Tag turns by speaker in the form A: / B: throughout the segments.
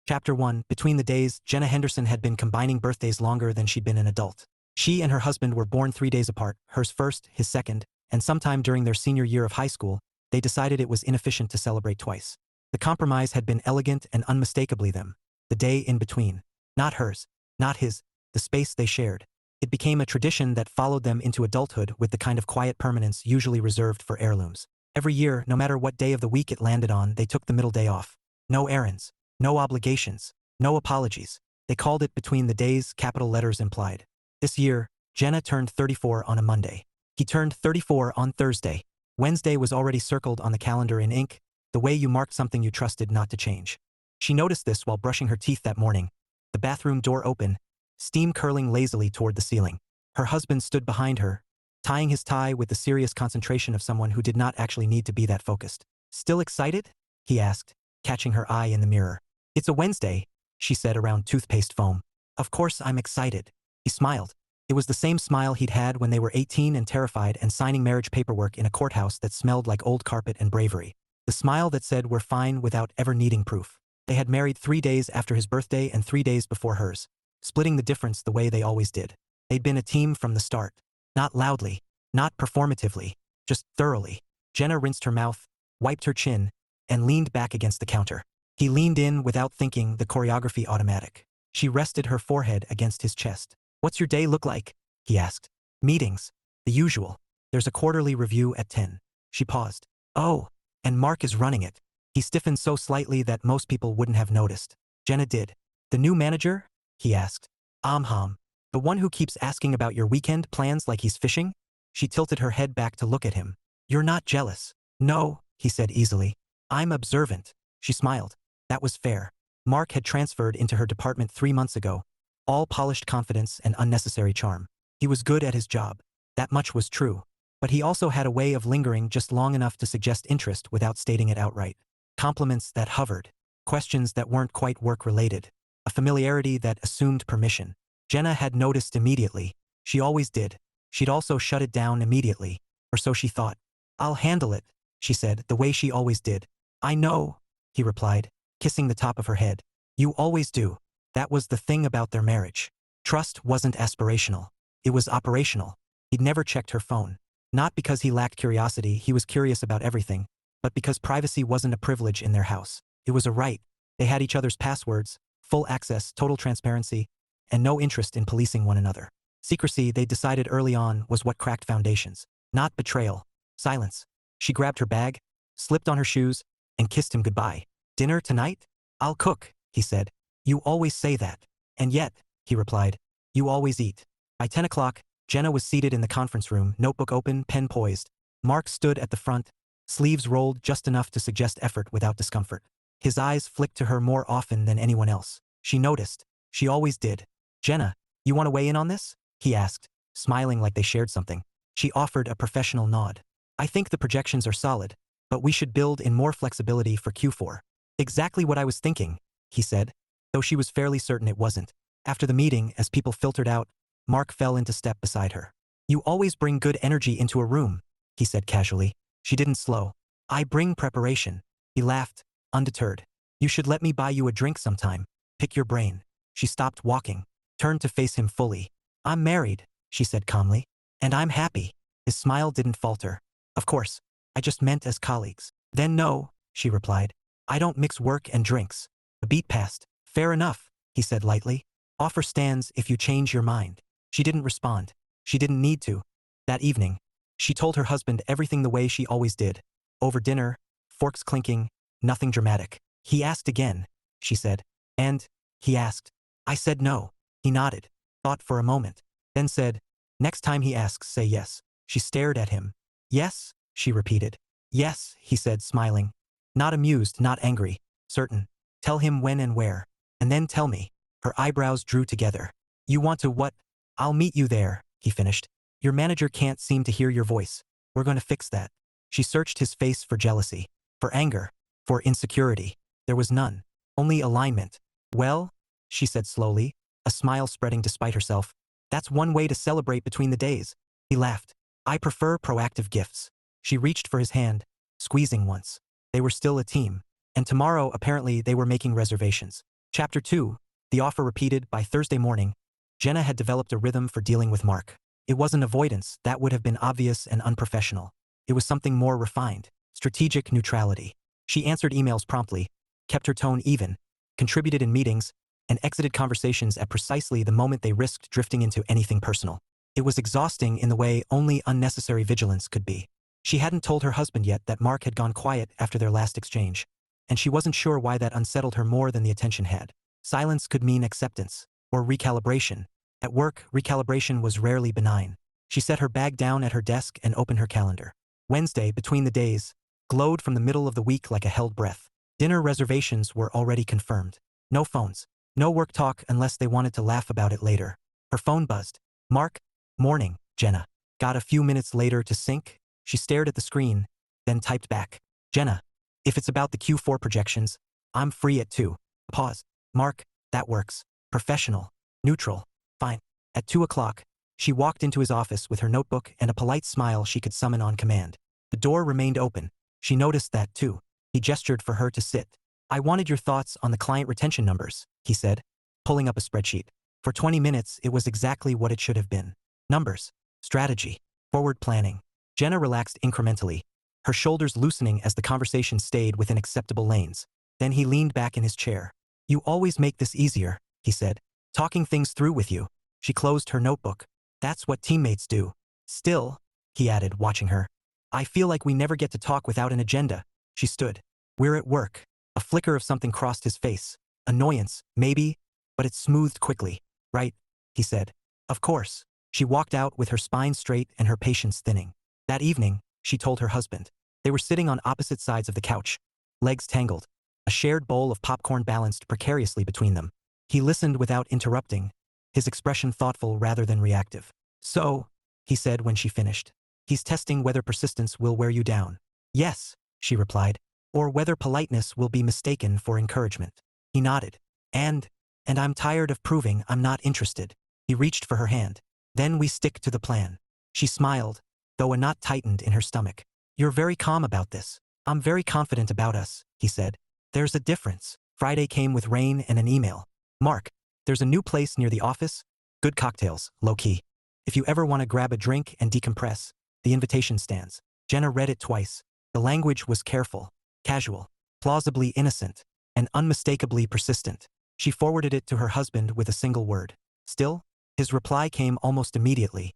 A: Chapter 1. Between the days, Jenna Henderson had been combining birthdays longer than she'd been an adult. She and her husband were born 3 days apart, hers first, his second, and sometime during their senior year of high school, they decided it was inefficient to celebrate twice. The compromise had been elegant and unmistakably them. The day in between. Not hers, not his, the space they shared. It became a tradition that followed them into adulthood with the kind of quiet permanence usually reserved for heirlooms. Every year, no matter what day of the week it landed on, they took the middle day off. No errands. No obligations. No apologies. They called it between the days, capital letters implied. This year, Jenna turned 34 on a Monday. He turned 34 on Thursday. Wednesday was already circled on the calendar in ink, the way you marked something you trusted not to change. She noticed this while brushing her teeth that morning. The bathroom door open, steam curling lazily toward the ceiling. Her husband stood behind her, tying his tie with the serious concentration of someone who did not actually need to be that focused. "Still excited?" he asked, catching her eye in the mirror. "It's a Wednesday," she said around toothpaste foam. "Of course I'm excited." He smiled. It was the same smile he'd had when they were 18 and terrified and signing marriage paperwork in a courthouse that smelled like old carpet and bravery. The smile that said we're fine without ever needing proof. They had married 3 days after his birthday and 3 days before hers, splitting the difference the way they always did. They'd been a team from the start. Not loudly, not performatively, just thoroughly. Jenna rinsed her mouth, wiped her chin, and leaned back against the counter. He leaned in without thinking, the choreography automatic. She rested her forehead against his chest. "What's your day look like?" he asked. "Meetings. The usual. There's a quarterly review at 10. She paused. "Oh, and Mark is running it." He stiffened so slightly that most people wouldn't have noticed. Jenna did. "The new manager?" he asked. "Hum. The one who keeps asking about your weekend plans like he's fishing?" She tilted her head back to look at him. "You're not jealous?" "No," he said easily. "I'm observant." She smiled. That was fair. Mark had transferred into her department 3 months ago, all polished confidence and unnecessary charm. He was good at his job. That much was true. But he also had a way of lingering just long enough to suggest interest without stating it outright. Compliments that hovered. Questions that weren't quite work-related. A familiarity that assumed permission. Jenna had noticed immediately. She always did. She'd also shut it down immediately. Or so she thought. "I'll handle it," she said, the way she always did. "I know," he replied, kissing the top of her head. "You always do." That was the thing about their marriage. Trust wasn't aspirational. It was operational. He'd never checked her phone. Not because he lacked curiosity, he was curious about everything, but because privacy wasn't a privilege in their house. It was a right. They had each other's passwords, full access, total transparency, and no interest in policing one another. Secrecy, they decided early on, was what cracked foundations. Not betrayal. Silence. She grabbed her bag, slipped on her shoes, and kissed him goodbye. "Dinner tonight?" "I'll cook," he said. "You always say that." "And yet," he replied, "you always eat." By 10 o'clock, Jenna was seated in the conference room, notebook open, pen poised. Mark stood at the front, sleeves rolled just enough to suggest effort without discomfort. His eyes flicked to her more often than anyone else. She noticed. She always did. "Jenna, you want to weigh in on this?" he asked, smiling like they shared something. She offered a professional nod. "I think the projections are solid, but we should build in more flexibility for Q4. "Exactly what I was thinking," he said, though she was fairly certain it wasn't. After the meeting, as people filtered out, Mark fell into step beside her. "You always bring good energy into a room," he said casually. She didn't slow. "I bring preparation." He laughed, undeterred. "You should let me buy you a drink sometime. Pick your brain." She stopped walking, turned to face him fully. "I'm married," she said calmly. "And I'm happy." His smile didn't falter. "Of course. I just meant as colleagues." "Then no," she replied. "I don't mix work and drinks." A beat passed. "Fair enough," he said lightly. "Offer stands if you change your mind." She didn't respond. She didn't need to. That evening, she told her husband everything the way she always did. Over dinner, forks clinking, nothing dramatic. "He asked again," she said. "And?" he asked. "I said no." He nodded, thought for a moment, then said, "Next time he asks, say yes." She stared at him. "Yes?" she repeated. "Yes," he said, smiling. Not amused, not angry. Certain. "Tell him when and where. And then tell me." Her eyebrows drew together. "You want to what?" "I'll meet you there," he finished. "Your manager can't seem to hear your voice. We're going to fix that." She searched his face for jealousy, for anger, for insecurity. There was none. Only alignment. "Well," she said slowly, a smile spreading despite herself, "that's one way to celebrate between the days." He laughed. "I prefer proactive gifts." She reached for his hand, squeezing once. They were still a team. And tomorrow, apparently, they were making reservations. Chapter 2. The offer repeated. By Thursday morning, Jenna had developed a rhythm for dealing with Mark. It wasn't avoidance, that would have been obvious and unprofessional. It was something more refined, strategic neutrality. She answered emails promptly, kept her tone even, contributed in meetings, and exited conversations at precisely the moment they risked drifting into anything personal. It was exhausting in the way only unnecessary vigilance could be. She hadn't told her husband yet that Mark had gone quiet after their last exchange, and she wasn't sure why that unsettled her more than the attention had. Silence could mean acceptance, or recalibration. At work, recalibration was rarely benign. She set her bag down at her desk and opened her calendar. Wednesday, between the days, glowed from the middle of the week like a held breath. Dinner reservations were already confirmed. No phones. No work talk unless they wanted to laugh about it later. Her phone buzzed. Mark? Morning, Jenna. Got a few minutes later to sync? She stared at the screen, then typed back. Jenna, if it's about the Q4 projections, I'm free at 2. Pause. Mark, that works. Professional. Neutral. Fine. At 2 o'clock, she walked into his office with her notebook and a polite smile she could summon on command. The door remained open. She noticed that too. He gestured for her to sit. I wanted your thoughts on the client retention numbers, he said, pulling up a spreadsheet. For 20 minutes, it was exactly what it should have been. Numbers. Strategy. Forward planning. Jenna relaxed incrementally, her shoulders loosening as the conversation stayed within acceptable lanes. Then he leaned back in his chair. You always make this easier, he said. Talking things through with you. She closed her notebook. That's what teammates do. Still, he added, watching her, I feel like we never get to talk without an agenda. She stood. We're at work. A flicker of something crossed his face. Annoyance, maybe, but it smoothed quickly. Right, he said. Of course. She walked out with her spine straight and her patience thinning. That evening, she told her husband. They were sitting on opposite sides of the couch, legs tangled, a shared bowl of popcorn balanced precariously between them. He listened without interrupting, his expression thoughtful rather than reactive. So, he said when she finished, he's testing whether persistence will wear you down. Yes, she replied, or whether politeness will be mistaken for encouragement. He nodded. And I'm tired of proving I'm not interested. He reached for her hand. Then we stick to the plan. She smiled, though a knot tightened in her stomach. You're very calm about this. I'm very confident about us, he said. There's a difference. Friday came with rain and an email. Mark, there's a new place near the office. Good cocktails, low-key. If you ever want to grab a drink and decompress, the invitation stands. Jenna read it twice. The language was careful, casual, plausibly innocent, and unmistakably persistent. She forwarded it to her husband with a single word. Still? His reply came almost immediately.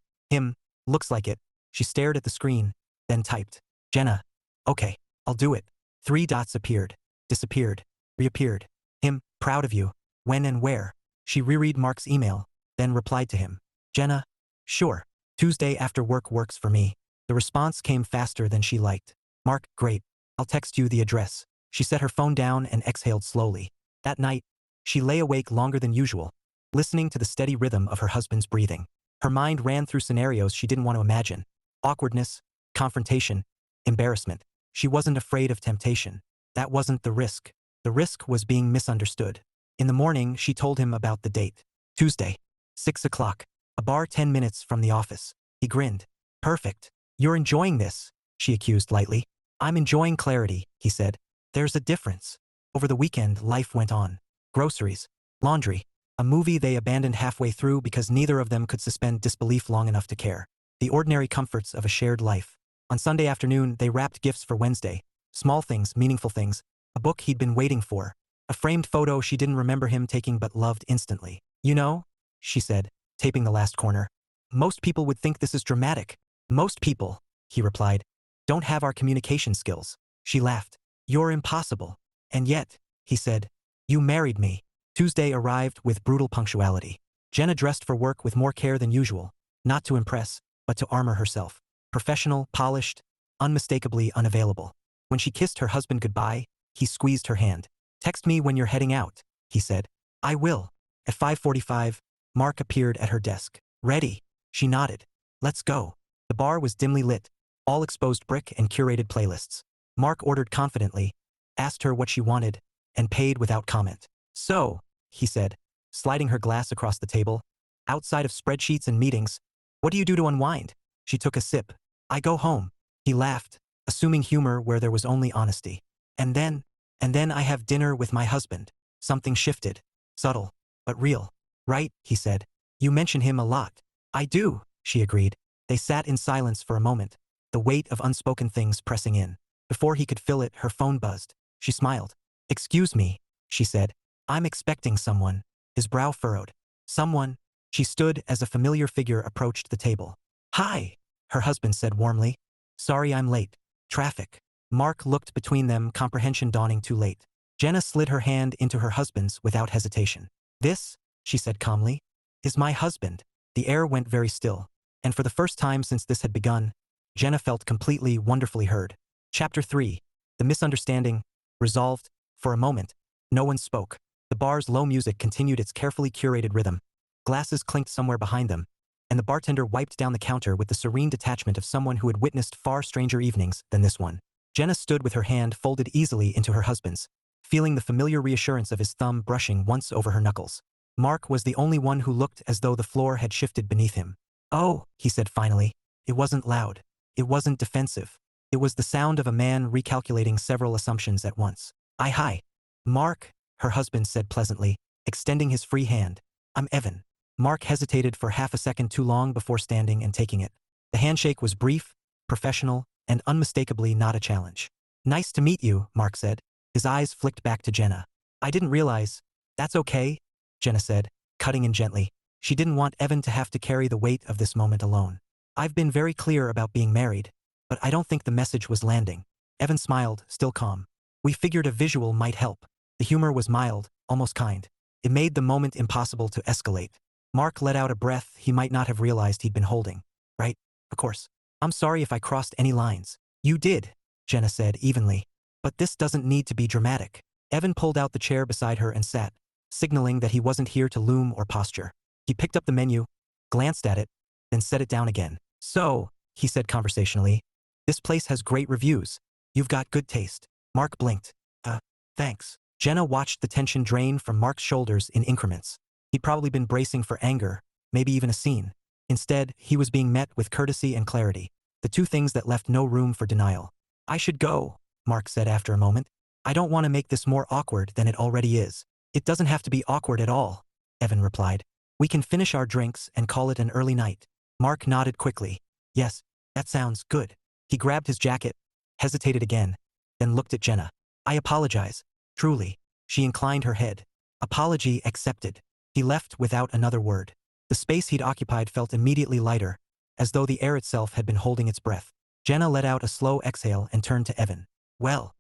A: Looks like it. She stared at the screen, then typed. Jenna. Okay, I'll do it. 3 dots appeared, disappeared, reappeared. Proud of you. When and where? She reread Mark's email, then replied to him. Jenna. Sure. Tuesday after work works for me. The response came faster than she liked. Mark, great. I'll text you the address. She set her phone down and exhaled slowly. That night, she lay awake longer than usual, listening to the steady rhythm of her husband's breathing. Her mind ran through scenarios she didn't want to imagine. Awkwardness, confrontation, embarrassment. She wasn't afraid of temptation. That wasn't the risk. The risk was being misunderstood. In the morning, she told him about the date. Tuesday, 6 o'clock, a bar 10 minutes from the office. He grinned. Perfect. You're enjoying this, she accused lightly. I'm enjoying clarity, he said. There's a difference. Over the weekend, life went on. Groceries, laundry, a movie they abandoned halfway through because neither of them could suspend disbelief long enough to care. The ordinary comforts of a shared life. On Sunday afternoon, they wrapped gifts for Wednesday. Small things, meaningful things. A book he'd been waiting for. A framed photo she didn't remember him taking but loved instantly. You know, she said, taping the last corner. Most people would think this is dramatic. Most people, he replied, don't have our communication skills. She laughed. You're impossible. And yet, he said, you married me. Tuesday arrived with brutal punctuality. Jenna dressed for work with more care than usual, not to impress, but to armor herself. Professional, polished, unmistakably unavailable. When she kissed her husband goodbye, he squeezed her hand. Text me when you're heading out, he said. I will. At 5:45, Mark appeared at her desk. Ready? She nodded. Let's go. The bar was dimly lit, all exposed brick and curated playlists. Mark ordered confidently, asked her what she wanted, and paid without comment. So, he said, sliding her glass across the table, outside of spreadsheets and meetings, what do you do to unwind? She took a sip. I go home. He laughed, assuming humor where there was only honesty. And then I have dinner with my husband. Something shifted. Subtle, but real. Right, he said. You mention him a lot. I do, she agreed. They sat in silence for a moment, the weight of unspoken things pressing in. Before he could fill it, her phone buzzed. She smiled. Excuse me, she said. I'm expecting someone. His brow furrowed. Someone. She stood as a familiar figure approached the table. Hi, her husband said warmly. Sorry I'm late. Traffic. Mark looked between them, comprehension dawning too late. Jenna slid her hand into her husband's without hesitation. This, she said calmly, is my husband. The air went very still, and for the first time since this had begun, Jenna felt completely, wonderfully heard. Chapter 3. The misunderstanding. Resolved. For a moment, no one spoke. The bar's low music continued its carefully curated rhythm. Glasses clinked somewhere behind them, and the bartender wiped down the counter with the serene detachment of someone who had witnessed far stranger evenings than this one. Jenna stood with her hand folded easily into her husband's, feeling the familiar reassurance of his thumb brushing once over her knuckles. Mark was the only one who looked as though the floor had shifted beneath him. Oh, he said finally. It wasn't loud. It wasn't defensive. It was the sound of a man recalculating several assumptions at once. Hi. Mark, her husband said pleasantly, extending his free hand. I'm Evan. Mark hesitated for half a second too long before standing and taking it. The handshake was brief, professional, and unmistakably not a challenge. Nice to meet you, Mark said. His eyes flicked back to Jenna. I didn't realize. That's okay, Jenna said, cutting in gently. She didn't want Evan to have to carry the weight of this moment alone. I've been very clear about being married, but I don't think the message was landing. Evan smiled, still calm. We figured a visual might help. The humor was mild, almost kind. It made the moment impossible to escalate. Mark let out a breath he might not have realized he'd been holding. Right, of course. I'm sorry if I crossed any lines. You did, Jenna said evenly. But this doesn't need to be dramatic. Evan pulled out the chair beside her and sat, signaling that he wasn't here to loom or posture. He picked up the menu, glanced at it, then set it down again. So, he said conversationally, this place has great reviews. You've got good taste. Mark blinked. Thanks. Jenna watched the tension drain from Mark's shoulders in increments. He'd probably been bracing for anger, maybe even a scene. Instead, he was being met with courtesy and clarity, the two things that left no room for denial. I should go, Mark said after a moment. I don't want to make this more awkward than it already is. It doesn't have to be awkward at all, Evan replied. We can finish our drinks and call it an early night. Mark nodded quickly. Yes, that sounds good. He grabbed his jacket, hesitated again, then looked at Jenna. I apologize. Truly. She inclined her head. Apology accepted. He left without another word. The space he'd occupied felt immediately lighter, as though the air itself had been holding its breath. Jenna let out a slow exhale and turned to Evan. Well,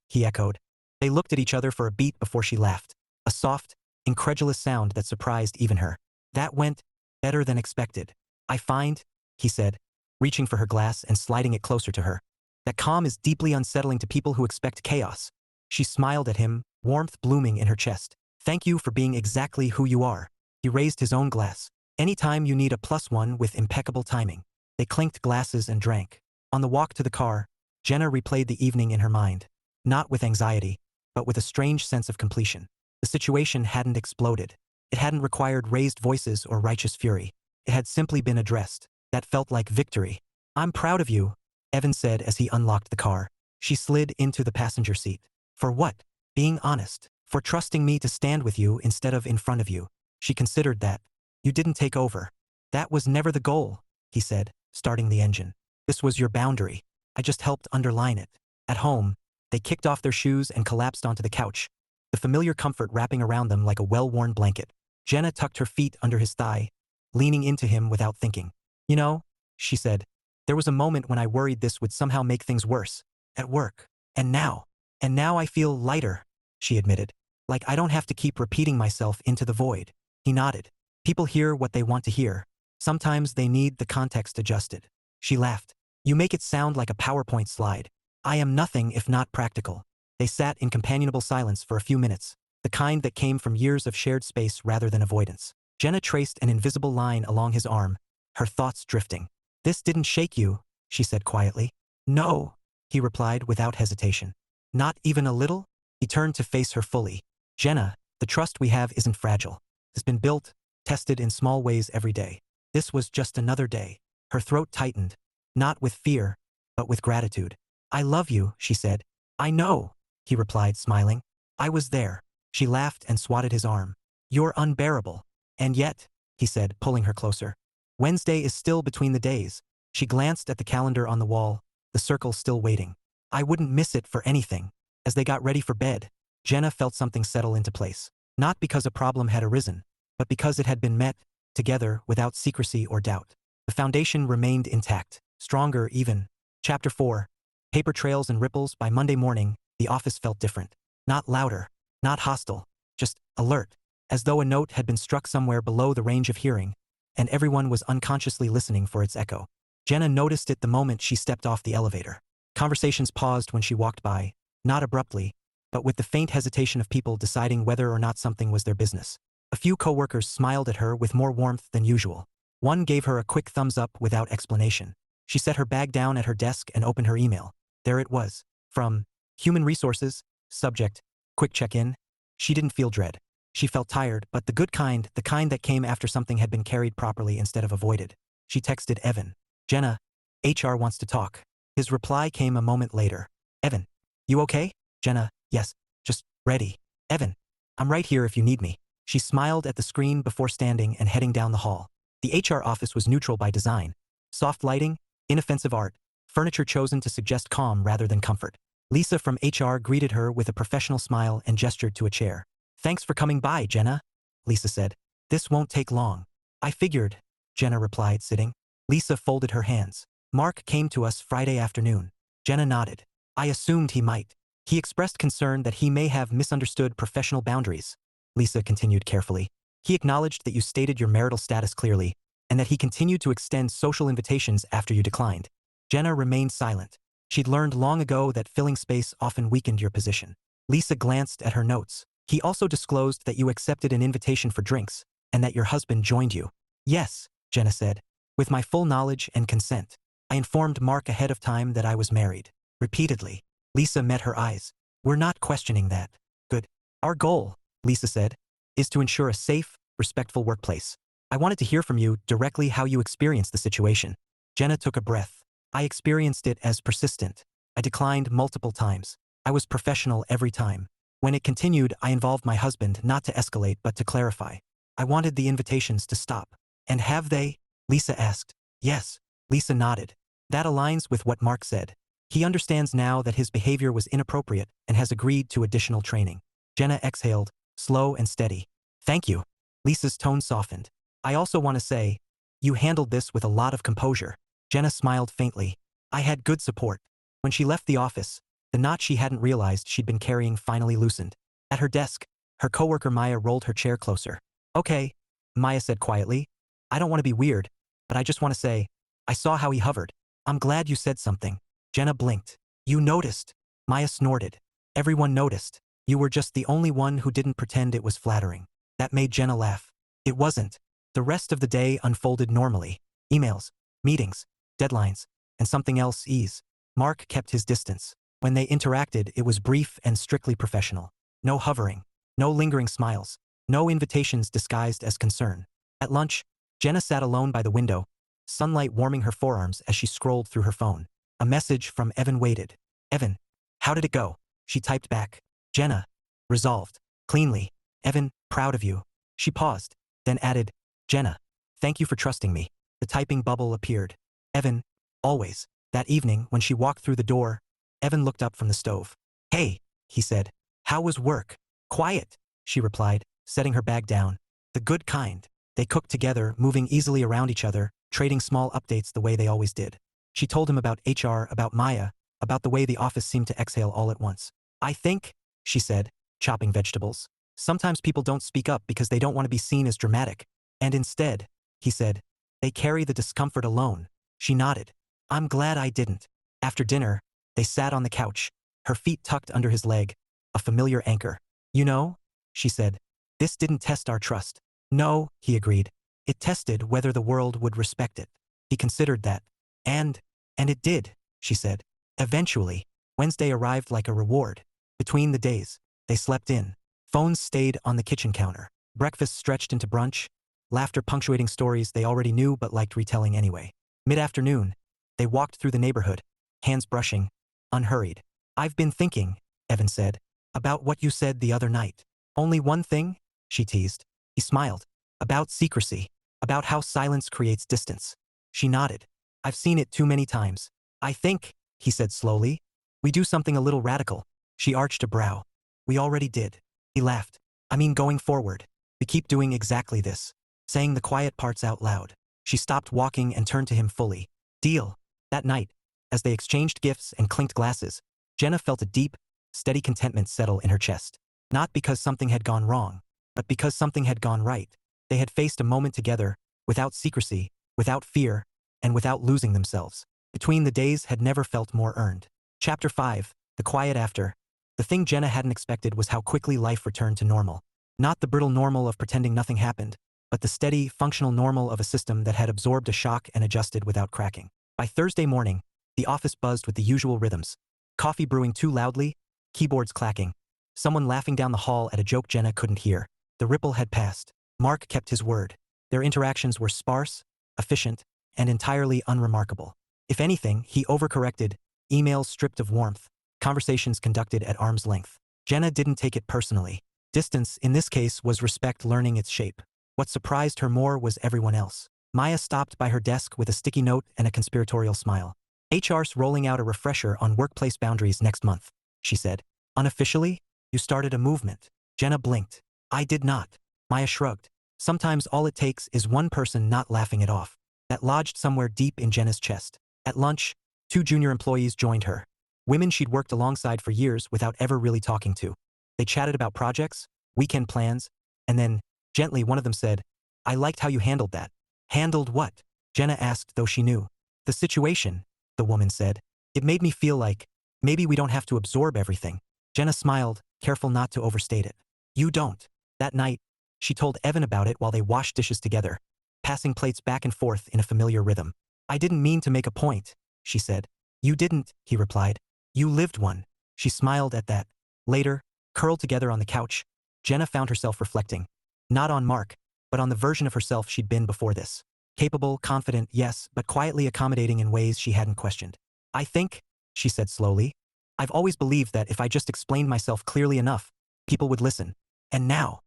A: he echoed. They looked at each other for a beat before she laughed. A soft, incredulous sound that surprised even her. That went better than expected. I find, he said, reaching for her glass and sliding it closer to her, that calm is deeply unsettling to people who expect chaos. She smiled at him, warmth blooming in her chest. Thank you for being exactly who you are. He raised his own glass. Anytime you need a +1 with impeccable timing. They clinked glasses and drank. On the walk to the car, Jenna replayed the evening in her mind. Not with anxiety, but with a strange sense of completion. The situation hadn't exploded. It hadn't required raised voices or righteous fury. It had simply been addressed. That felt like victory. I'm proud of you, Evan said as he unlocked the car. She slid into the passenger seat. For what? Being honest. For trusting me to stand with you instead of in front of you. She considered that. You didn't take over. That was never the goal, he said, starting the engine. This was your boundary. I just helped underline it. At home, they kicked off their shoes and collapsed onto the couch, the familiar comfort wrapping around them like a well-worn blanket. Jenna tucked her feet under his thigh, leaning into him without thinking. You know, she said, there was a moment when I worried this would somehow make things worse. At work. And now I feel lighter, she admitted. Like I don't have to keep repeating myself into the void. He nodded. People hear what they want to hear. Sometimes they need the context adjusted. She laughed. You make it sound like a PowerPoint slide. I am nothing if not practical. They sat in companionable silence for a few minutes, the kind that came from years of shared space rather than avoidance. Jenna traced an invisible line along his arm, her thoughts drifting. This didn't shake you, she said quietly. No, he replied without hesitation. Not even a little? He turned to face her fully. Jenna, the trust we have isn't fragile. It's been built, tested in small ways every day. This was just another day. Her throat tightened, not with fear, but with gratitude. I love you, she said. I know, he replied, smiling. I was there. She laughed and swatted his arm. You're unbearable. And yet, he said, pulling her closer. Wednesday is still between the days. She glanced at the calendar on the wall, the circle still waiting. I wouldn't miss it for anything. As they got ready for bed, Jenna felt something settle into place. Not because a problem had arisen, but because it had been met, together, without secrecy or doubt. The foundation remained intact, stronger even. Chapter 4. Paper trails and ripples. By Monday morning, the office felt different. Not louder, not hostile, just alert, as though a note had been struck somewhere below the range of hearing, and everyone was unconsciously listening for its echo. Jenna noticed it the moment she stepped off the elevator. Conversations paused when she walked by, not abruptly, but with the faint hesitation of people deciding whether or not something was their business. A few coworkers smiled at her with more warmth than usual. One gave her a quick thumbs up without explanation. She set her bag down at her desk and opened her email. There it was. From Human Resources, subject, quick check-in. She didn't feel dread. She felt tired, but the good kind, the kind that came after something had been carried properly instead of avoided. She texted Evan. Jenna, HR wants to talk. His reply came a moment later. Evan, you okay? Jenna, yes, just ready. Evan, I'm right here if you need me. She smiled at the screen before standing and heading down the hall. The HR office was neutral by design. Soft lighting, inoffensive art, furniture chosen to suggest calm rather than comfort. Lisa from HR greeted her with a professional smile and gestured to a chair. Thanks for coming by, Jenna, Lisa said. This won't take long. I figured, Jenna replied, sitting. Lisa folded her hands. Mark came to us Friday afternoon. Jenna nodded. I assumed he might. He expressed concern that he may have misunderstood professional boundaries. Lisa continued carefully. He acknowledged that you stated your marital status clearly, and that he continued to extend social invitations after you declined. Jenna remained silent. She'd learned long ago that filling space often weakened your position. Lisa glanced at her notes. He also disclosed that you accepted an invitation for drinks, and that your husband joined you. Yes, Jenna said. With my full knowledge and consent. I informed Mark ahead of time that I was married. Repeatedly. Lisa met her eyes. We're not questioning that. Good. Our goal, Lisa said, is to ensure a safe, respectful workplace. I wanted to hear from you directly how you experienced the situation. Jenna took a breath. I experienced it as persistent. I declined multiple times. I was professional every time. When it continued, I involved my husband not to escalate but to clarify. I wanted the invitations to stop. And have they? Lisa asked. Yes. Lisa nodded. That aligns with what Mark said. He understands now that his behavior was inappropriate and has agreed to additional training. Jenna exhaled, slow and steady. Thank you. Lisa's tone softened. I also want to say, you handled this with a lot of composure. Jenna smiled faintly. I had good support. When she left the office, the knot she hadn't realized she'd been carrying finally loosened. At her desk, her coworker Maya rolled her chair closer. Okay, Maya said quietly. I don't want to be weird, but I just want to say, I saw how he hovered. I'm glad you said something. Jenna blinked. You noticed. Maya snorted. Everyone noticed. You were just the only one who didn't pretend it was flattering. That made Jenna laugh. It wasn't. The rest of the day unfolded normally. Emails, meetings, deadlines, and something else ease. Mark kept his distance. When they interacted, it was brief and strictly professional. No hovering. No lingering smiles. No invitations disguised as concern. At lunch, Jenna sat alone by the window, sunlight warming her forearms as she scrolled through her phone. A message from Evan waited. Evan, how did it go? She typed back. Jenna, resolved. Cleanly. Evan, proud of you. She paused, then added, Jenna, thank you for trusting me. The typing bubble appeared. Evan, always. That evening, when she walked through the door, Evan looked up from the stove. Hey, he said. How was work? Quiet, she replied, setting her bag down. The good kind. They cooked together, moving easily around each other, trading small updates the way they always did. She told him about HR, about Maya, about the way the office seemed to exhale all at once. I think, she said, chopping vegetables. Sometimes people don't speak up because they don't want to be seen as dramatic. And instead, he said, they carry the discomfort alone. She nodded. I'm glad I didn't. After dinner, they sat on the couch, her feet tucked under his leg, a familiar anchor. You know, she said, this didn't test our trust. No, he agreed. It tested whether the world would respect it. He considered that. And it did, she said. Eventually, Wednesday arrived like a reward. Between the days, they slept in. Phones stayed on the kitchen counter. Breakfast stretched into brunch, laughter punctuating stories they already knew but liked retelling anyway. Mid-afternoon, they walked through the neighborhood, hands brushing, unhurried. I've been thinking, Evan said, about what you said the other night. Only one thing? She teased. He smiled. About secrecy. About how silence creates distance. She nodded. I've seen it too many times. I think, he said slowly, we do something a little radical. She arched a brow. We already did. He laughed. I mean going forward. We keep doing exactly this. Saying the quiet parts out loud. She stopped walking and turned to him fully. Deal. That night, as they exchanged gifts and clinked glasses, Jenna felt a deep, steady contentment settle in her chest. Not because something had gone wrong, but because something had gone right. They had faced a moment together, without secrecy, without fear, and without losing themselves. Between the days had never felt more earned. Chapter 5, The Quiet After. The thing Jenna hadn't expected was how quickly life returned to normal. Not the brittle normal of pretending nothing happened, but the steady, functional normal of a system that had absorbed a shock and adjusted without cracking. By Thursday morning, the office buzzed with the usual rhythms. Coffee brewing too loudly, keyboards clacking, someone laughing down the hall at a joke Jenna couldn't hear. The ripple had passed. Mark kept his word. Their interactions were sparse, efficient, and entirely unremarkable. If anything, he overcorrected, emails stripped of warmth, conversations conducted at arm's length. Jenna didn't take it personally. Distance, in this case, was respect learning its shape. What surprised her more was everyone else. Maya stopped by her desk with a sticky note and a conspiratorial smile. HR's rolling out a refresher on workplace boundaries next month, she said. Unofficially, you started a movement. Jenna blinked. I did not. Maya shrugged. Sometimes all it takes is one person not laughing it off. That lodged somewhere deep in Jenna's chest. At lunch, 2 junior employees joined her. Women she'd worked alongside for years without ever really talking to. They chatted about projects, weekend plans, and then, gently, one of them said, I liked how you handled that. Handled what? Jenna asked, though she knew. The situation, the woman said. It made me feel like, maybe we don't have to absorb everything. Jenna smiled, careful not to overstate it. You don't. That night, she told Evan about it while they washed dishes together, passing plates back and forth in a familiar rhythm. I didn't mean to make a point, she said. You didn't, he replied. You lived one. She smiled at that. Later, curled together on the couch, Jenna found herself reflecting. Not on Mark, but on the version of herself she'd been before this. Capable, confident, yes, but quietly accommodating in ways she hadn't questioned. I think, she said slowly, I've always believed that if I just explained myself clearly enough, people would listen. And now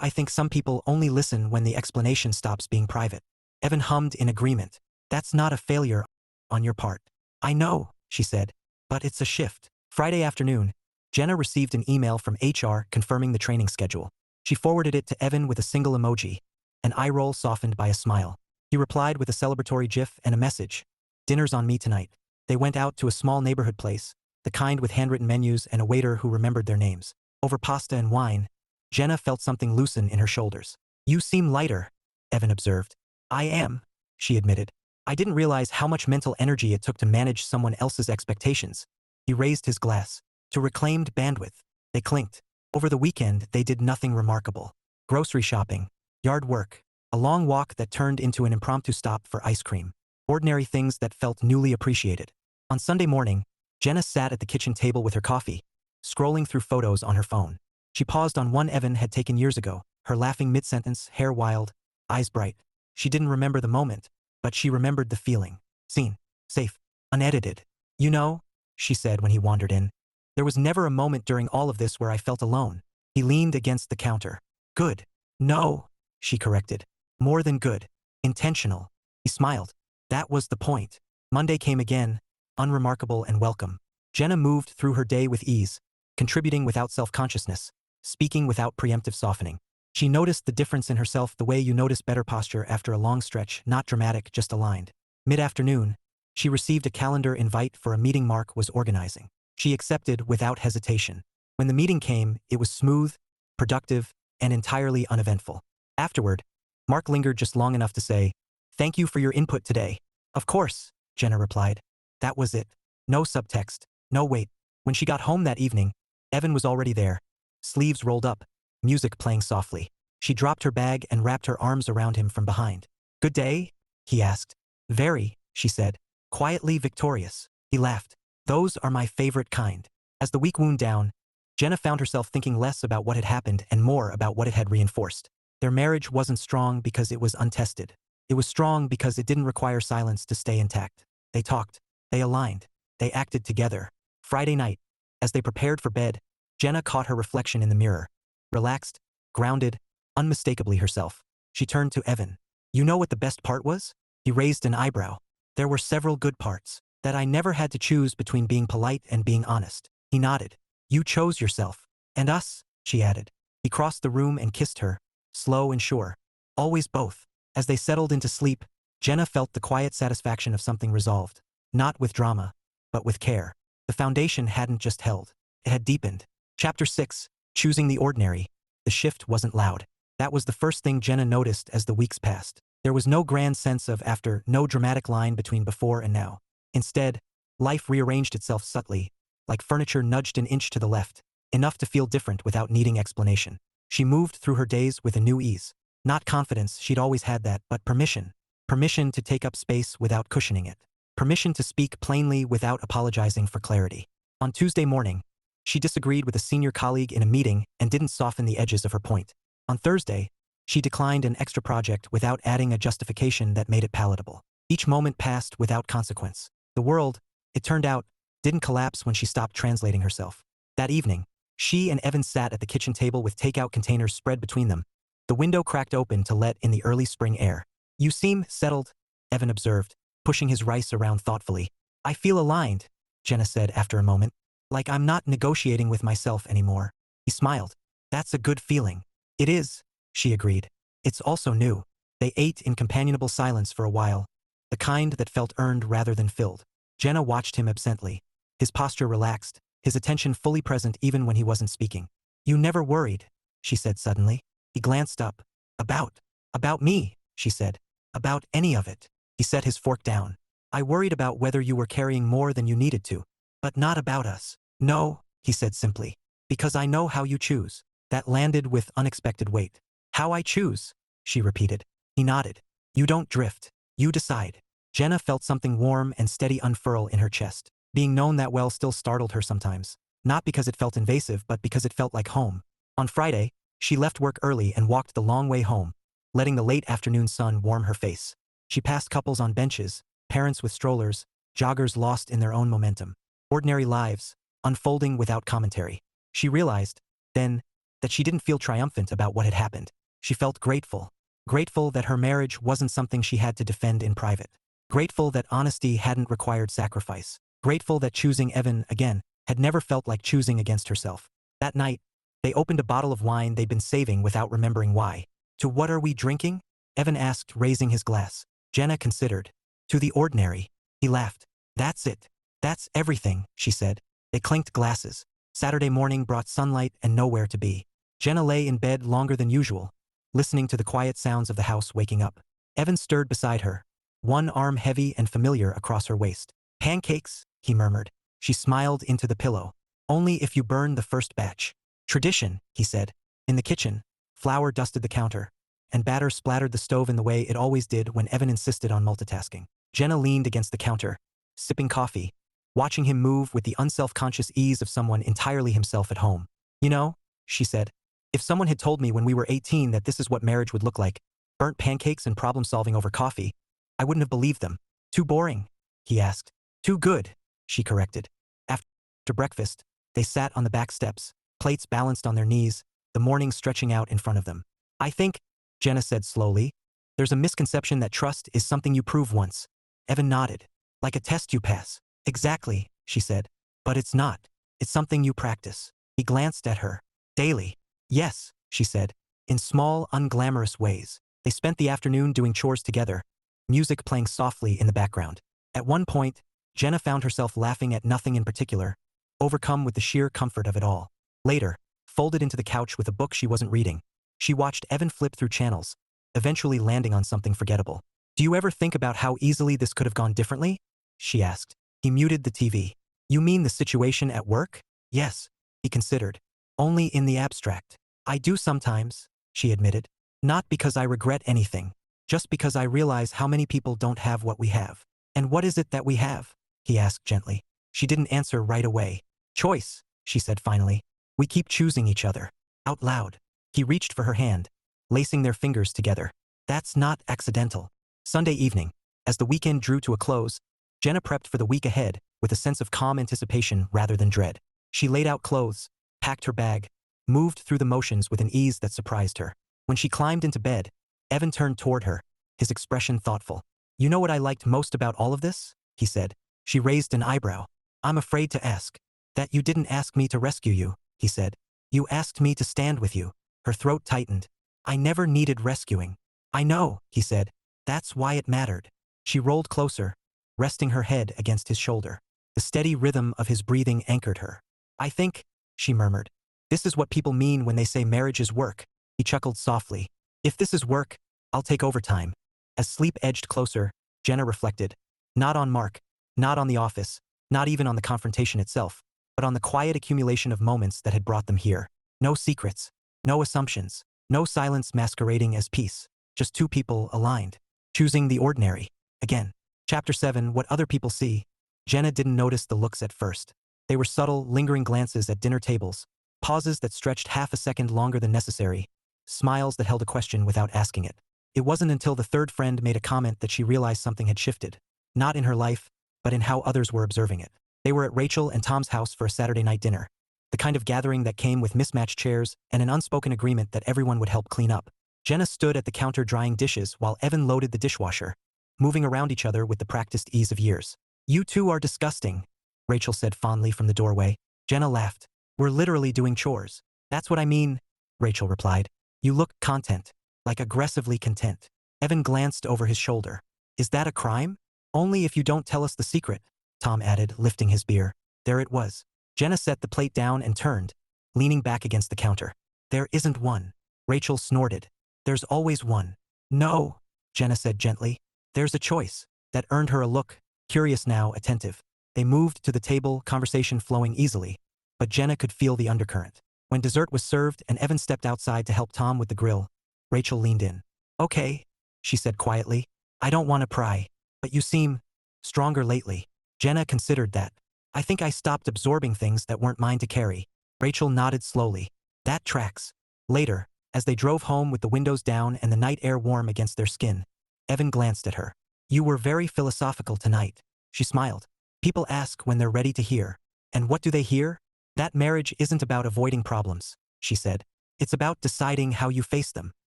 A: I think some people only listen when the explanation stops being private. Evan hummed in agreement. That's not a failure on your part. I know, she said, but it's a shift. Friday afternoon, Jenna received an email from HR confirming the training schedule. She forwarded it to Evan with a single emoji, an eye roll softened by a smile. He replied with a celebratory gif and a message. Dinner's on me tonight. They went out to a small neighborhood place, the kind with handwritten menus and a waiter who remembered their names. Over pasta and wine, Jenna felt something loosen in her shoulders. You seem lighter, Evan observed. I am, she admitted. I didn't realize how much mental energy it took to manage someone else's expectations. He raised his glass. To reclaimed bandwidth. They clinked. Over the weekend, they did nothing remarkable. Grocery shopping, yard work, a long walk that turned into an impromptu stop for ice cream. Ordinary things that felt newly appreciated. On Sunday morning, Jenna sat at the kitchen table with her coffee, scrolling through photos on her phone. She paused on one Evan had taken years ago, her laughing mid-sentence, hair wild, eyes bright. She didn't remember the moment, but she remembered the feeling. Seen, safe, unedited. You know, she said when he wandered in. There was never a moment during all of this where I felt alone. He leaned against the counter. Good. No, she corrected. More than good. Intentional. He smiled. That was the point. Monday came again, unremarkable and welcome. Jenna moved through her day with ease, contributing without self-consciousness, speaking without preemptive softening. She noticed the difference in herself the way you notice better posture after a long stretch, not dramatic, just aligned. Mid-afternoon, she received a calendar invite for a meeting Mark was organizing. She accepted without hesitation. When the meeting came, it was smooth, productive, and entirely uneventful. Afterward, Mark lingered just long enough to say, "Thank you for your input today." "Of course," Jenna replied. That was it. No subtext, no wait. When she got home that evening, Evan was already there, sleeves rolled up, music playing softly. She dropped her bag and wrapped her arms around him from behind. "Good day?" he asked. "Very," she said, quietly victorious. He laughed. "Those are my favorite kind." As the week wound down, Jenna found herself thinking less about what had happened and more about what it had reinforced. Their marriage wasn't strong because it was untested. It was strong because it didn't require silence to stay intact. They talked. They aligned. They acted together. Friday night, as they prepared for bed, Jenna caught her reflection in the mirror. relaxed, grounded, unmistakably herself. She turned to Evan. You know what the best part was? He raised an eyebrow. There were several good parts. That I never had to choose between being polite and being honest. He nodded. You chose yourself. And us, she added. He crossed the room and kissed her, slow and sure. Always both. As they settled into sleep, Jenna felt the quiet satisfaction of something resolved. Not with drama, but with care. The foundation hadn't just held. It had deepened. Chapter 6. Choosing the ordinary. The shift wasn't loud. That was the first thing Jenna noticed as the weeks passed. There was no grand sense of after, no dramatic line between before and now. Instead, life rearranged itself subtly, like furniture nudged an inch to the left, enough to feel different without needing explanation. She moved through her days with a new ease. Not confidence, she'd always had that, but permission. Permission to take up space without cushioning it. Permission to speak plainly without apologizing for clarity. On Tuesday morning, she disagreed with a senior colleague in a meeting and didn't soften the edges of her point. On Thursday, she declined an extra project without adding a justification that made it palatable. Each moment passed without consequence. The world, it turned out, didn't collapse when she stopped translating herself. That evening, she and Evan sat at the kitchen table with takeout containers spread between them. The window cracked open to let in the early spring air. You seem settled, Evan observed, pushing his rice around thoughtfully. I feel aligned, Jenna said after a moment. Like I'm not negotiating with myself anymore. He smiled. That's a good feeling. It is, she agreed. It's also new. They ate in companionable silence for a while, the kind that felt earned rather than filled. Jenna watched him absently. His posture relaxed, his attention fully present even when he wasn't speaking. You never worried, she said suddenly. He glanced up. About me, she said. About any of it. He set his fork down. I worried about whether you were carrying more than you needed to. But not about us. No, he said simply. Because I know how you choose. That landed with unexpected weight. How I choose, she repeated. He nodded. You don't drift. You decide. Jenna felt something warm and steady unfurl in her chest. Being known that well still startled her sometimes. Not because it felt invasive, but because it felt like home. On Friday, she left work early and walked the long way home, letting the late afternoon sun warm her face. She passed couples on benches, parents with strollers, joggers lost in their own momentum. Ordinary lives, unfolding without commentary. She realized, then, that she didn't feel triumphant about what had happened. She felt grateful. Grateful that her marriage wasn't something she had to defend in private. Grateful that honesty hadn't required sacrifice. Grateful that choosing Evan again had never felt like choosing against herself. That night, they opened a bottle of wine they'd been saving without remembering why. To what are we drinking? Evan asked, raising his glass. Jenna considered. To the ordinary. He laughed. That's it. That's everything, she said. They clinked glasses. Saturday morning brought sunlight and nowhere to be. Jenna lay in bed longer than usual, listening to the quiet sounds of the house waking up. Evan stirred beside her, one arm heavy and familiar across her waist. Pancakes, he murmured. She smiled into the pillow. Only if you burn the first batch. Tradition, he said. In the kitchen, flour dusted the counter, and batter splattered the stove in the way it always did when Evan insisted on multitasking. Jenna leaned against the counter, sipping coffee, watching him move with the unself-conscious ease of someone entirely himself at home. You know, she said, if someone had told me when we were 18 that this is what marriage would look like, burnt pancakes and problem-solving over coffee, I wouldn't have believed them. Too boring? He asked. Too good, she corrected. After breakfast, they sat on the back steps, plates balanced on their knees, the morning stretching out in front of them. I think, Jenna said slowly, there's a misconception that trust is something you prove once. Evan nodded. Like a test you pass. Exactly, she said. But it's not. It's something you practice. He glanced at her. Daily. Yes, she said. In small, unglamorous ways. They spent the afternoon doing chores together, music playing softly in the background. At one point, Jenna found herself laughing at nothing in particular, overcome with the sheer comfort of it all. Later, folded into the couch with a book she wasn't reading, she watched Evan flip through channels, eventually landing on something forgettable. Do you ever think about how easily this could have gone differently? She asked. He muted the TV. You mean the situation at work? Yes, he considered. Only in the abstract. I do sometimes, she admitted. Not because I regret anything, just because I realize how many people don't have what we have. And what is it that we have? He asked gently. She didn't answer right away. Choice, she said finally. We keep choosing each other. Out loud. He reached for her hand, lacing their fingers together. That's not accidental. Sunday evening, as the weekend drew to a close, Jenna prepped for the week ahead with a sense of calm anticipation rather than dread. She laid out clothes, packed her bag, moved through the motions with an ease that surprised her. When she climbed into bed, Evan turned toward her, his expression thoughtful. "You know what I liked most about all of this?" he said. She raised an eyebrow. "I'm afraid to ask." "That you didn't ask me to rescue you," he said. "You asked me to stand with you." Her throat tightened. "I never needed rescuing." "I know," he said. "That's why it mattered." She rolled closer, resting her head against his shoulder. The steady rhythm of his breathing anchored her. "I think," she murmured, "this is what people mean when they say marriage is work." He chuckled softly. "If this is work, I'll take overtime." As sleep edged closer, Jenna reflected. Not on Mark, not on the office, not even on the confrontation itself, but on the quiet accumulation of moments that had brought them here. No secrets, no assumptions, no silence masquerading as peace, just two people aligned, choosing the ordinary. Again. Chapter 7, What Other People See. Jenna didn't notice the looks at first. They were subtle, lingering glances at dinner tables, pauses that stretched half a second longer than necessary, smiles that held a question without asking it. It wasn't until the third friend made a comment that she realized something had shifted. Not in her life, but in how others were observing it. They were at Rachel and Tom's house for a Saturday night dinner. The kind of gathering that came with mismatched chairs and an unspoken agreement that everyone would help clean up. Jenna stood at the counter drying dishes while Evan loaded the dishwasher, moving around each other with the practiced ease of years. "You two are disgusting," Rachel said fondly from the doorway. Jenna laughed. "We're literally doing chores." "That's what I mean," Rachel replied. "You look content, like aggressively content." Evan glanced over his shoulder. "Is that a crime?" "Only if you don't tell us the secret," Tom added, lifting his beer. There it was. Jenna set the plate down and turned, leaning back against the counter. "There isn't one." Rachel snorted. "There's always one." "No," Jenna said gently. "There's a choice." That earned her a look, curious now, attentive. They moved to the table, conversation flowing easily, but Jenna could feel the undercurrent. When dessert was served and Evan stepped outside to help Tom with the grill, Rachel leaned in. "Okay," she said quietly. "I don't want to pry, but you seem stronger lately." Jenna considered that. "I think I stopped absorbing things that weren't mine to carry." Rachel nodded slowly. "That tracks." Later, as they drove home with the windows down and the night air warm against their skin, Evan glanced at her. "You were very philosophical tonight." She smiled. "People ask when they're ready to hear. And what do they hear? That marriage isn't about avoiding problems," she said. "It's about deciding how you face them."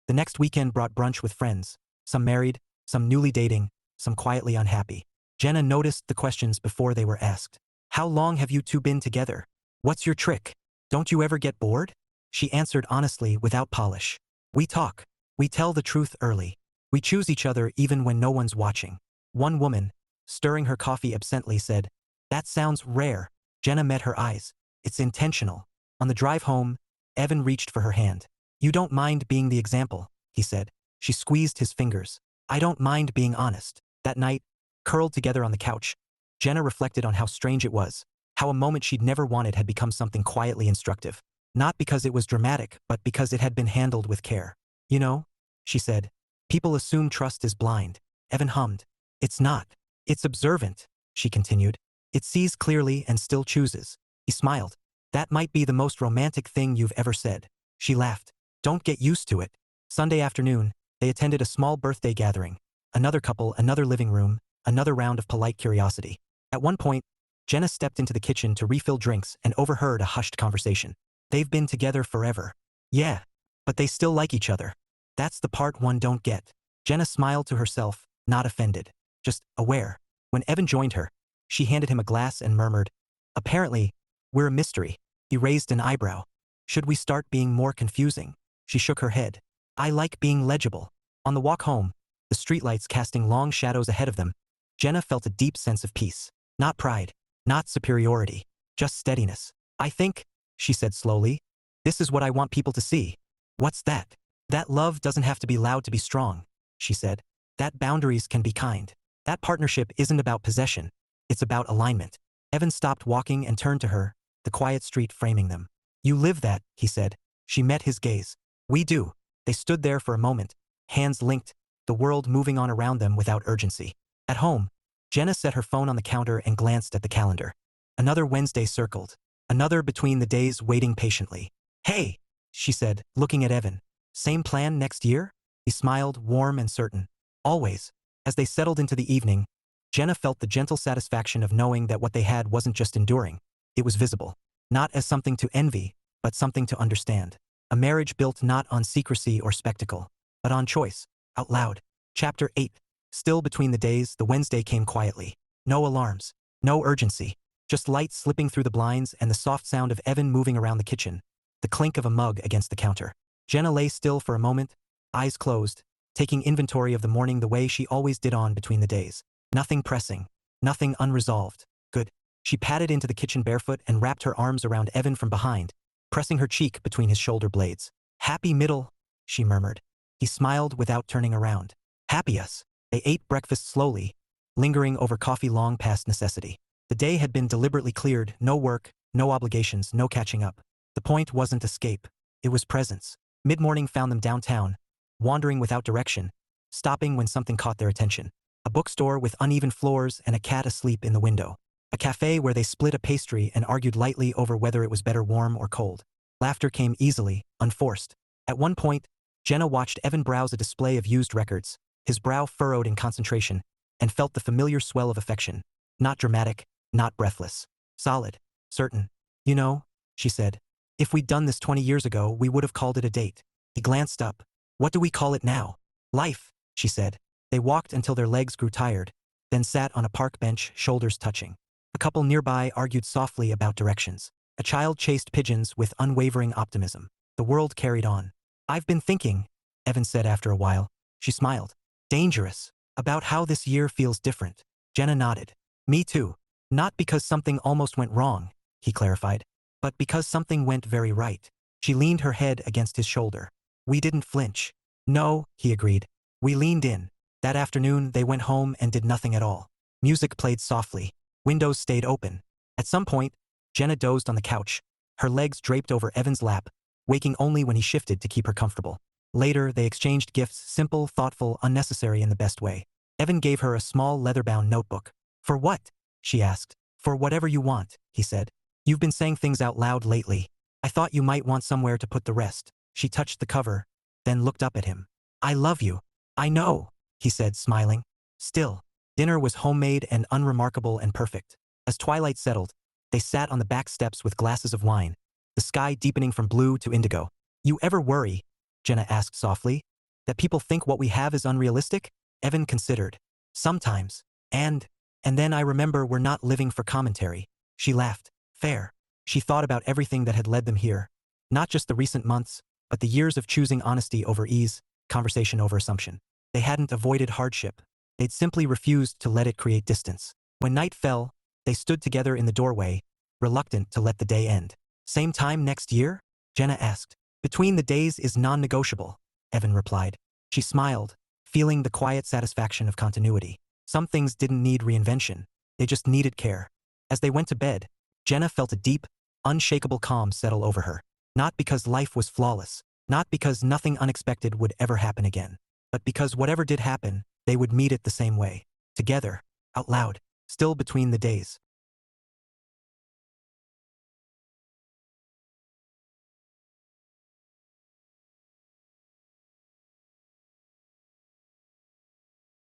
A: The next weekend brought brunch with friends. Some married, some newly dating, some quietly unhappy. Jenna noticed the questions before they were asked. "How long have you two been together? What's your trick? Don't you ever get bored?" She answered honestly without polish. "We talk. We tell the truth early. We choose each other even when no one's watching." One woman, stirring her coffee absently, said, "That sounds rare." Jenna met her eyes. "It's intentional." On the drive home, Evan reached for her hand. "You don't mind being the example," he said. She squeezed his fingers. "I don't mind being honest." That night, curled together on the couch, Jenna reflected on how strange it was, how a moment she'd never wanted had become something quietly instructive. Not because it was dramatic, but because it had been handled with care. "You know," she said, "people assume trust is blind." Evan hummed. "It's not. It's observant," she continued. "It sees clearly and still chooses." He smiled. "That might be the most romantic thing you've ever said." She laughed. "Don't get used to it." Sunday afternoon, they attended a small birthday gathering. Another couple, another living room, another round of polite curiosity. At one point, Jenna stepped into the kitchen to refill drinks and overheard a hushed conversation. "They've been together forever." "Yeah, but they still like each other. That's the part one don't get." Jenna smiled to herself, not offended, just aware. When Evan joined her, she handed him a glass and murmured, "Apparently, we're a mystery." He raised an eyebrow. "Should we start being more confusing?" She shook her head. "I like being legible." On the walk home, the streetlights casting long shadows ahead of them, Jenna felt a deep sense of peace. Not pride, not superiority, just steadiness. "I think," she said slowly, "this is what I want people to see." "What's that?" "That love doesn't have to be loud to be strong," she said. "That boundaries can be kind. That partnership isn't about possession. It's about alignment." Evan stopped walking and turned to her, the quiet street framing them. "You live that," he said. She met his gaze. "We do." They stood there for a moment, hands linked, the world moving on around them without urgency. At home, Jenna set her phone on the counter and glanced at the calendar. Another Wednesday circled. Another between the days, waiting patiently. "Hey," she said, looking at Evan. "Same plan next year?" He smiled, warm and certain. "Always." As they settled into the evening, Jenna felt the gentle satisfaction of knowing that what they had wasn't just enduring. It was visible. Not as something to envy, but something to understand. A marriage built not on secrecy or spectacle, but on choice. Out loud. Chapter 8. Still between the days, the Wednesday came quietly. No alarms. No urgency. Just light slipping through the blinds and the soft sound of Evan moving around the kitchen. The clink of a mug against the counter. Jenna lay still for a moment, eyes closed, taking inventory of the morning the way she always did on between the days. Nothing pressing. Nothing unresolved. Good. She padded into the kitchen barefoot and wrapped her arms around Evan from behind, pressing her cheek between his shoulder blades. Happy middle, she murmured. He smiled without turning around. Happy us. They ate breakfast slowly, lingering over coffee long past necessity. The day had been deliberately cleared, no work, no obligations, no catching up. The point wasn't escape. It was presence. Mid-morning found them downtown, wandering without direction, stopping when something caught their attention. A bookstore with uneven floors and a cat asleep in the window. A cafe where they split a pastry and argued lightly over whether it was better warm or cold. Laughter came easily, unforced. At one point, Jenna watched Evan browse a display of used records, his brow furrowed in concentration, and felt the familiar swell of affection. Not dramatic, not breathless. Solid. Certain. You know, she said, if we'd done this 20 years ago, we would have called it a date. He glanced up. What do we call it now? Life, she said. They walked until their legs grew tired, then sat on a park bench, shoulders touching. A couple nearby argued softly about directions. A child chased pigeons with unwavering optimism. The world carried on. I've been thinking, Evan said after a while. She smiled. Dangerous. About how this year feels different. Jenna nodded. Me too. Not because something almost went wrong, he clarified, but because something went very right. She leaned her head against his shoulder. We didn't flinch. No, he agreed. We leaned in. That afternoon, they went home and did nothing at all. Music played softly. Windows stayed open. At some point, Jenna dozed on the couch, her legs draped over Evan's lap, waking only when he shifted to keep her comfortable. Later, they exchanged gifts, simple, thoughtful, unnecessary in the best way. Evan gave her a small leather-bound notebook. For what? She asked. For whatever you want, he said. You've been saying things out loud lately. I thought you might want somewhere to put the rest. She touched the cover, then looked up at him. I love you. I know, he said, smiling. Still, dinner was homemade and unremarkable and perfect. As twilight settled, they sat on the back steps with glasses of wine, the sky deepening from blue to indigo. You ever worry, Jenna asked softly, that people think what we have is unrealistic? Evan considered. Sometimes. And then I remember we're not living for commentary. She laughed. Fair. She thought about everything that had led them here. Not just the recent months, but the years of choosing honesty over ease, conversation over assumption. They hadn't avoided hardship. They'd simply refused to let it create distance. When night fell, they stood together in the doorway, reluctant to let the day end. Same time next year? Jenna asked. Between the days is non-negotiable, Evan replied. She smiled, feeling the quiet satisfaction of continuity. Some things didn't need reinvention. They just needed care. As they went to bed, Jenna felt a deep, unshakable calm settle over her. Not because life was flawless, not because nothing unexpected would ever happen again, but because whatever did happen, they would meet it the same way. Together, out loud, still between the days.